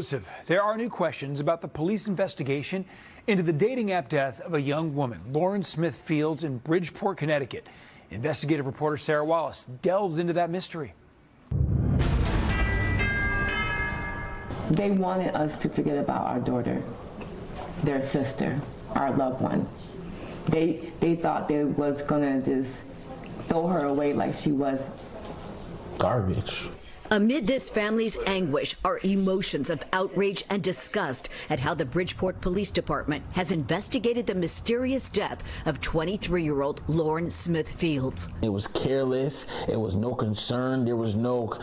Explosive. There are new questions about the police investigation into the dating app death of a young woman, Lauren Smith Fields, in Bridgeport, Connecticut. Investigative reporter Sarah Wallace delves into that mystery. They wanted us to forget about our daughter, their sister, our loved one. They thought they was gonna just throw her away like she was garbage. Amid this family's anguish are emotions of outrage and disgust at how the Bridgeport Police Department has investigated the mysterious death of 23-year-old Lauren Smith Fields. It was careless. It was no concern. There was no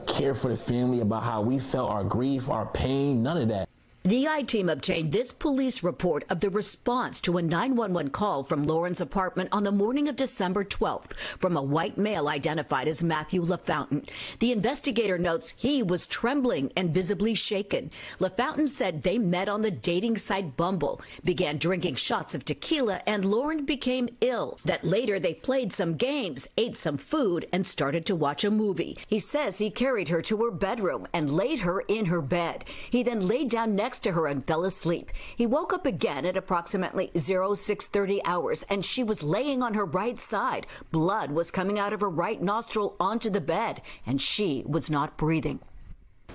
care for the family about how we felt, our grief, our pain, none of that. The I-Team obtained this police report of the response to a 911 call from Lauren's apartment on the morning of December 12th from a white male identified as Matthew LaFountain. The investigator notes he was trembling and visibly shaken. LaFountain said they met on the dating site Bumble, began drinking shots of tequila, and Lauren became ill. That later they played some games, ate some food, and started to watch a movie. He says he carried her to her bedroom and laid her in her bed. He then laid down next to her and fell asleep. He woke up again at approximately 0630 hours, and she was laying on her right side. Blood was coming out of her right nostril onto the bed, and she was not breathing.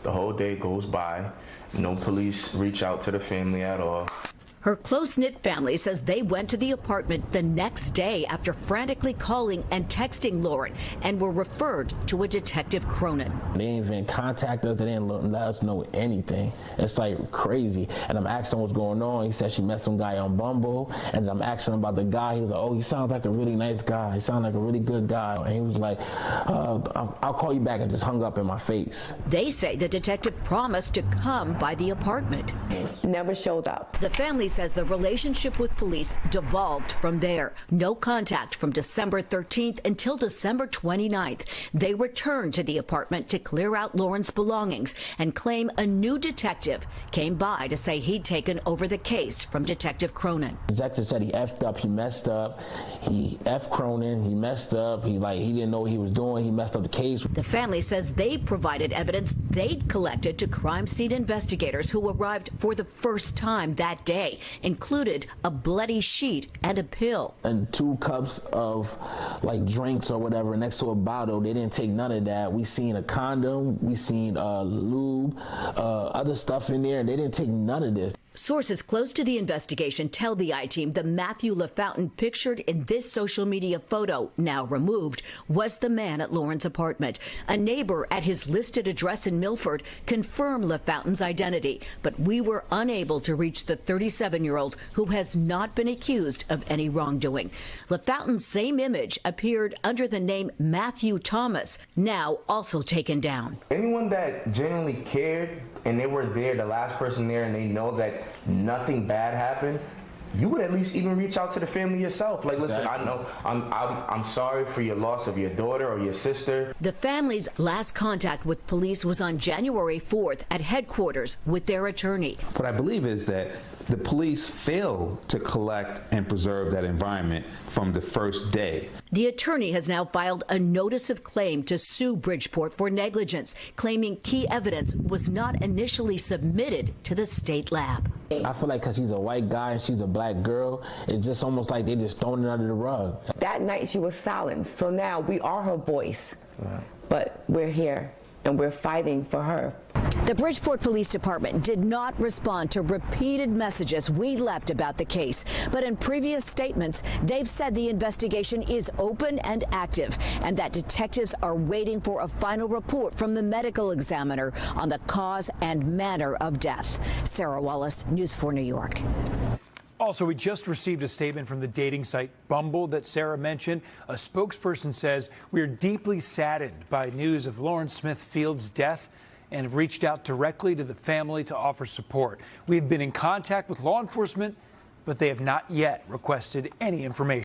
The whole day goes by. No police reach out to the family at all. Her close-knit family says they went to the apartment the next day after frantically calling and texting Lauren and were referred to a Detective Cronin. They didn't even contact us. They didn't let us know anything. It's like crazy. And I'm asking him what's going on. He said she met some guy on Bumble. And I'm asking him about the guy. He was like, oh, he sounds like a really nice guy. He sounds like a really good guy. And he was like, I'll call you back, and just hung up in my face. They say the detective promised to come by the apartment. never showed up. The family says the relationship with police devolved from there. No contact from December 13th until December 29th. They returned to the apartment to clear out Lauren's belongings and claim a new detective came by to say he'd taken over the case from Detective Cronin. The detective said he effed up, he messed up, he effed Cronin, he messed up, he didn't know what he was doing, he messed up the case. The family says they provided evidence they'd collected to crime scene investigators who arrived for the first time that day, included a bloody sheet and a pill. And 2 cups of drinks or whatever next to a bottle. They didn't take none of that. We seen a condom, we seen lube, other stuff in there, and they didn't take none of this. Sources close to the investigation tell the I-Team the Matthew LaFountain pictured in this social media photo, now removed, was the man at Lauren's apartment. A neighbor at his listed address in Milford confirmed LaFountain's identity, but we were unable to reach the 37-year-old who has not been accused of any wrongdoing. LaFountain's same image appeared under the name Matthew Thomas, now also taken down. Anyone that genuinely cared and they were there, the last person there, and they know that nothing bad happened, you would at least even reach out to the family yourself. Listen, I know I'm sorry for your loss of your daughter or your sister. The family's last contact with police was on January 4th at headquarters with their attorney. What I believe is that the police failed to collect and preserve that environment from the first day. The attorney has now filed a notice of claim to sue Bridgeport for negligence, claiming key evidence was not initially submitted to the state lab. I feel like because he's a white guy and she's a black girl, it's just almost like they just thrown it under the rug. That night she was silenced, so now we are her voice. But we're here and we're fighting for her. The Bridgeport Police Department did not respond to repeated messages we left about the case, but in previous statements, they've said the investigation is open and active, and that detectives are waiting for a final report from the medical examiner on the cause and manner of death. Sarah Wallace, News 4 New York. Also, we just received a statement from the dating site Bumble that Sarah mentioned. A spokesperson says, "We are deeply saddened by news of Lauren Smith Fields' death and have reached out directly to the family to offer support. We have been in contact with law enforcement, but they have not yet requested any information."